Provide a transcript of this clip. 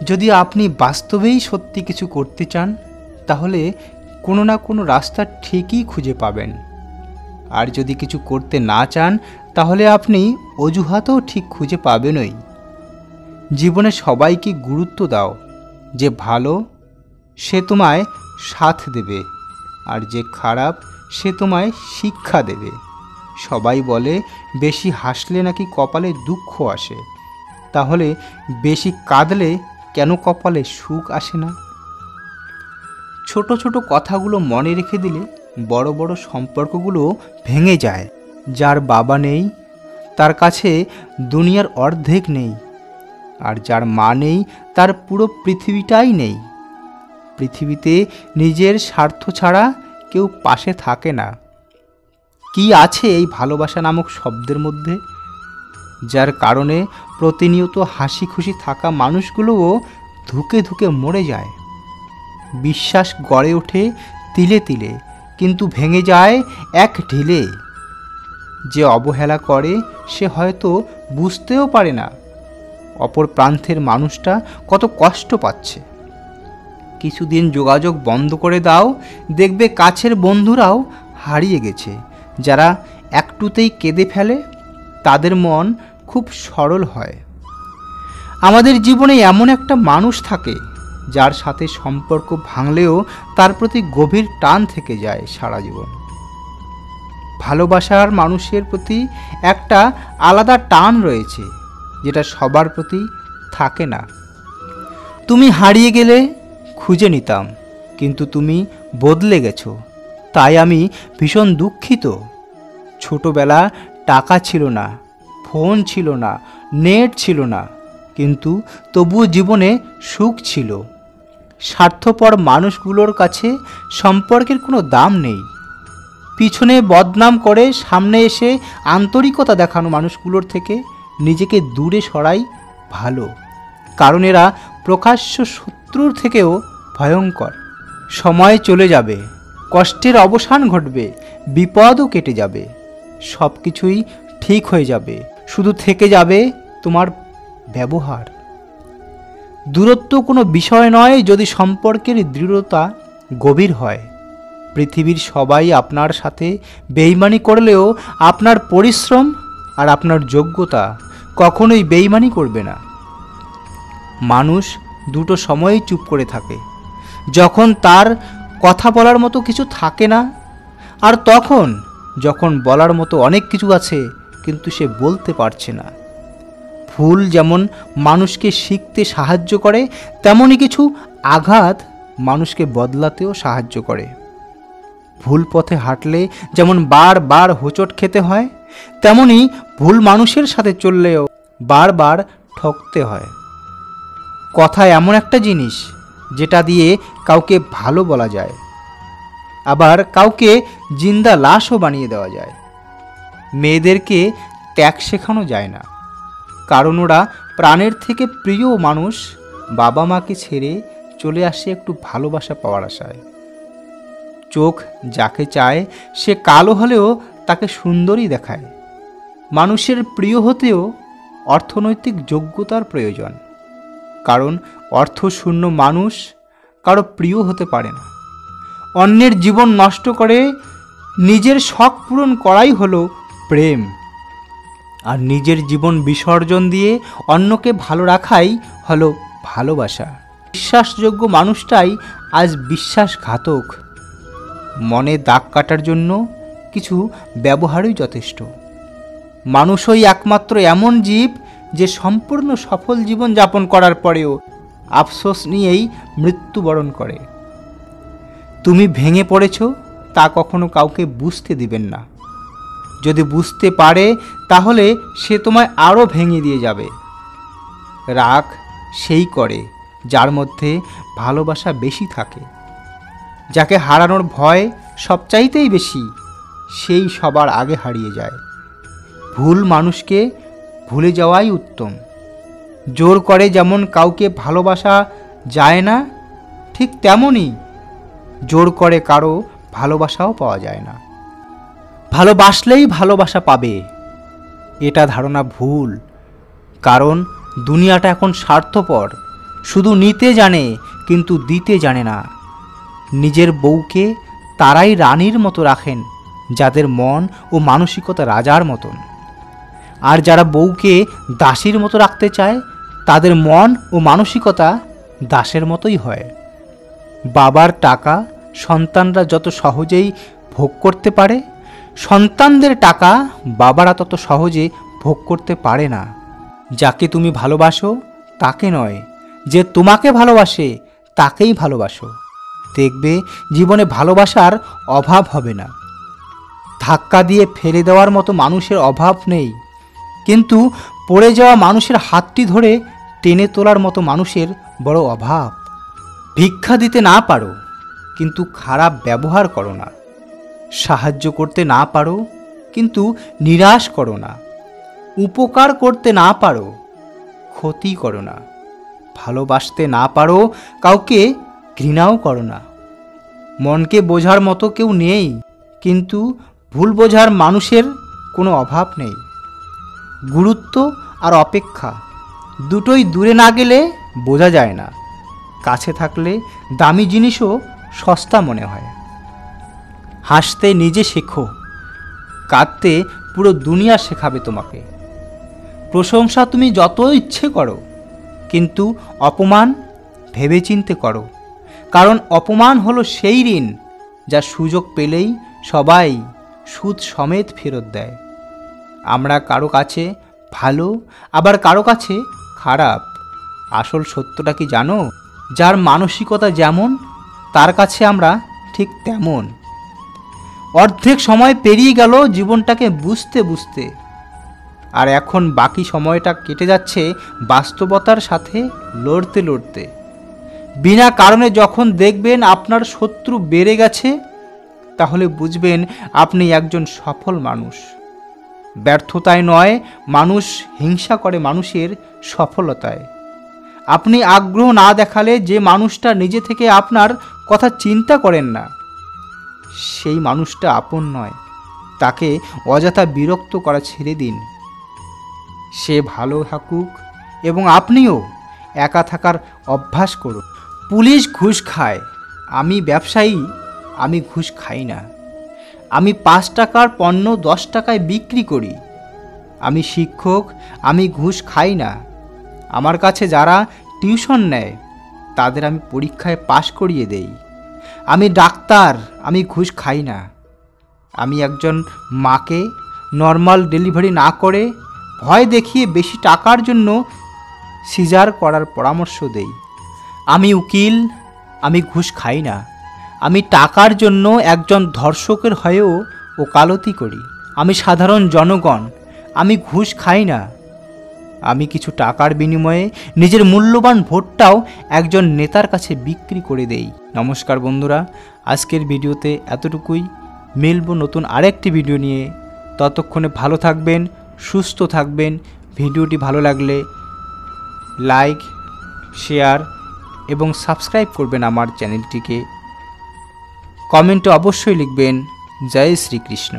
যদি আপনি বাস্তবেই সত্যি কিছু করতে চান, তাহলে কোনো না কোনো রাস্তা ঠিকই খুঁজে পাবেন। আর যদি কিছু করতে না চান, তাহলে আপনি অজুহাতও ঠিক খুঁজে পাবেনই। জীবনে সবাইকে গুরুত্ব দাও। যে ভালো সে তোমায় সাথ দেবে, আর যে খারাপ সে তোমায় শিক্ষা দেবে। সবাই বলে বেশি হাসলে নাকি কপালে দুঃখ আসে, তাহলে বেশি কাঁদলে কেন কপালে সুখ আসে না? ছোট ছোট কথাগুলো মনে রেখে দিলে বড় বড় সম্পর্কগুলো ভেঙে যায়। যার বাবা নেই তার কাছে দুনিয়ার অর্ধেক নেই, আর যার মা নেই তার পুরো পৃথিবীটাই নেই। পৃথিবীতে নিজের স্বার্থ ছাড়া কেউ পাশে থাকে না। কি আছে এই ভালোবাসা নামক শব্দের মধ্যে, যার কারণে প্রতিনিয়ত হাসি খুশি থাকা মানুষগুলোও ধুকে ধুকে মরে যায়। বিশ্বাস গড়ে ওঠে তিলে তিলে, কিন্তু ভেঙে যায় এক ঢিলে। যে অবহেলা করে সে হয়তো বুঝতেও পারে না অপর প্রান্তের মানুষটা কত কষ্ট পাচ্ছে। কিছুদিন যোগাযোগ বন্ধ করে দাও, দেখবে কাছের বন্ধুরাও হারিয়ে গেছে। যারা একটুতেই কেঁদে ফেলে তাদের মন খুব সরল হয়। আমাদের জীবনে এমন একটা মানুষ থাকে যার সাথে সম্পর্ক ভাঙলেও তার প্রতি গভীর টান থেকে যায় সারা জীবন। ভালোবাসার মানুষের প্রতি একটা আলাদা টান রয়েছে, যেটা সবার প্রতি থাকে না। তুমি হারিয়ে গেলে খুঁজে নিতাম, কিন্তু তুমি বদলে গেছো, তাই আমি ভীষণ দুঃখিত। ছোটবেলা টাকা ছিল না, ফোন ছিল না, নেট ছিল না, কিন্তু তবুও জীবনে সুখ ছিল। স্বার্থপর মানুষগুলোর কাছে সম্পর্কের কোনো দাম নেই। পিছনে বদনাম করে সামনে এসে আন্তরিকতা দেখানো মানুষগুলোর থেকে নিজেকে দূরে সরাই ভালো, কারণ এরা প্রকাশ্য শত্রুর থেকেও ভয়ঙ্কর। সময় চলে যাবে, কষ্টের অবসান ঘটবে, বিপদও কেটে যাবে, সব কিছুই ঠিক হয়ে যাবে, শুধু থেকে যাবে তোমার ব্যবহার। দূরত্ব কোনো বিষয় নয় যদি সম্পর্কের দৃঢ়তা গভীর হয়। পৃথিবীর সবাই আপনার সাথে বেইমানি করলেও আপনার পরিশ্রম আর আপনার যোগ্যতা কখনোই বেইমানি করবে না। মানুষ দুটো সময়ই চুপ করে থাকে, যখন তার কথা বলার মতো কিছু থাকে না, আর তখন যখন বলার মতো অনেক কিছু আছে কিন্তু সে বলতে পারছে না। ভুল যেমন মানুষকে শিখতে সাহায্য করে, তেমনই কিছু আঘাত মানুষকে বদলাতেও সাহায্য করে। ভুল পথে হাঁটলে যেমন বারবার হোঁচট খেতে হয়, তেমনি ভুল মানুষের সাথে চললেও বারবার ঠকতে হয়। কথা এমন একটা জিনিস যেটা দিয়ে কাউকে ভালো বলা যায়, আবার কাউকে জিন্দা লাশও বানিয়ে দেওয়া যায়। মেয়েদেরকে ত্যাগ শেখানো যায় না, কারণ ওরা প্রাণের থেকে প্রিয় মানুষ বাবা মাকে ছেড়ে চলে আসে একটু ভালোবাসা পাওয়ার আশায়। চোখ যাকে চায় সে কালো হলেও তাকে সুন্দরই দেখায়। মানুষের প্রিয় হতেও অর্থনৈতিক যোগ্যতার প্রয়োজন, কারণ অর্থশূন্য মানুষ কারো প্রিয় হতে পারে না। অন্যের জীবন নষ্ট করে নিজের শখ পূরণ করাই হলো প্রেম, আর নিজের জীবন বিসর্জন দিয়ে অন্যকে ভালো রাখাই হলো ভালোবাসা। বিশ্বাসযোগ্য মানুষটাই আজ বিশ্বাসঘাতক। মনে দাগ কাটার জন্য কিছু ব্যবহারই যথেষ্ট। মানুষই একমাত্র এমন জীব যে সম্পূর্ণ সফল জীবন যাপন করার পরেও আফসোস নিয়েই মৃত্যুবরণ করে। তুমি ভেঙে পড়েছ তা কখনো কাউকে বুঝতে দিবেন না। যদি বুঝতে পারে তাহলে সে তোমায় আরও ভেঙে দিয়ে যাবে। রাগ সেই করে যার মধ্যে ভালোবাসা বেশি থাকে। যাকে হারানোর ভয় সবচাইতেই বেশি, সেই সবার আগে হারিয়ে যায়। ভুল মানুষকে ভুলে যাওয়াই উত্তম। জোর করে যেমন কাউকে ভালোবাসা যায় না, ঠিক তেমনই জোর করে কারো ভালোবাসাও পাওয়া যায় না। ভালোবাসলেই ভালোবাসা পাবে, এটা ধারণা ভুল। কারণ দুনিয়াটা এখন স্বার্থপর। শুধু নিতে জানে কিন্তু দিতে জানে না। নিজের বউকে তারাই রানীর মতো রাখেন যাদের মন ও মানসিকতা রাজার মতন, আর যারা বউকে দাসীর মতো রাখতে চায় তাদের মন ও মানসিকতা দাসের মতোই হয়। বাবার টাকা সন্তানরা যত সহজেই ভোগ করতে পারে, সন্তানদের টাকা বাবারা তত সহজে ভোগ করতে পারে না। যাকে তুমি ভালোবাসো তাকে নয়, যে তোমাকে ভালোবাসে তাকেই ভালোবাসো। দেখবে জীবনে ভালোবাসার অভাব হবে না। ধাক্কা দিয়ে ফেলে দেওয়ার মতো মানুষের অভাব নেই, কিন্তু পড়ে যাওয়া মানুষের হাতটি ধরে টেনে তোলার মতো মানুষের বড় অভাব। ভিক্ষা দিতে না পারো কিন্তু খারাপ ব্যবহার করো না। সাহায্য করতে না পারো কিন্তু নিরাশ করো না। উপকার করতে না পারো ক্ষতি করো না। ভালোবাসতে না পারো কাউকে ঘৃণাও করো না। মনকে বোঝার মতো কেউ নেই, কিন্তু ভুল বোঝার মানুষের কোনো অভাব নেই। গুরুত্ব আর অপেক্ষা দুটোই দূরে না গেলে বোঝা যায় না। কাছে থাকলে দামি জিনিসও সস্তা মনে হয়। হাসতে নিজে শেখো, কাঁদতে পুরো দুনিয়া শেখাবে তোমাকে। প্রশংসা তুমি যত ইচ্ছে করো, কিন্তু অপমান ভেবেচিন্তে করো, কারণ অপমান হলো সেই ঋণ যা সুযোগ পেলেই সবাই সুদ সমেত ফেরত দেয়। আমরা কারো কাছে ভালো, আবার কারো কাছে খারাপ। আসল সত্যটা কি জানো? যার মানসিকতা যেমন তার কাছে আমরা ঠিক তেমন। অর্ধেক সময় পেরিয়ে গেল জীবনটাকে বুঝতে বুঝতে, আর এখন বাকি সময়টা কেটে যাচ্ছে বাস্তবতার সাথে লড়তে লড়তে। বিনা কারণে যখন দেখবেন আপনার শত্রু বেড়ে গেছে, তাহলে বুঝবেন আপনি একজন সফল মানুষ। ব্যর্থতায় নয়, মানুষ হিংসা করে মানুষের সফলতায়। আপনি আগ্রহ না দেখালে যে মানুষটা নিজে থেকে আপনার কথা চিন্তা করেন না, সেই মানুষটা আপন নয়। তাকে অযথা বিরক্ত করা ছেড়ে দিন। সে ভালো থাকুক এবং আপনিও একা থাকার অভ্যাস করুন। পুলিশ ঘুষ খায়, আমি ব্যবসায়ী, আমি ঘুষ খাই না। আমি 5 টাকার পণ্য 10 টাকায় বিক্রি করি। আমি শিক্ষক, আমি ঘুষ খাই না। আমার কাছে যারা টিউশন নেয় তাদের আমি পরীক্ষায় পাশ করিয়ে দেই। আমি ডাক্তার, আমি ঘুষ খাই না। আমি একজন মাকে নর্মাল ডেলিভারি না করে ভয় দেখিয়ে বেশি টাকার জন্য সিজার করার পরামর্শ দেই। আমি উকিল, আমি ঘুষ খাই না। আমি টাকার জন্য একজন ধর্ষকের হয়েও ওকালতি করি। আমি সাধারণ জনগণ, আমি ঘুষ খাই না। আমি কিছু টাকার বিনিময়ে নিজের মূল্যবান ভোটটাও একজন নেতার কাছে বিক্রি করে দেই। নমস্কার বন্ধুরা, আজকের ভিডিওতে এতটুকুই। মিলব নতুন আরেকটি ভিডিও নিয়ে। ততক্ষণে ভালো থাকবেন, সুস্থ থাকবেন। ভিডিওটি ভালো লাগলে লাইক, শেয়ার এবং সাবস্ক্রাইব করবেন আমার চ্যানেলটিকে। কমেন্টে অবশ্যই লিখবেন জয় শ্রীকৃষ্ণ।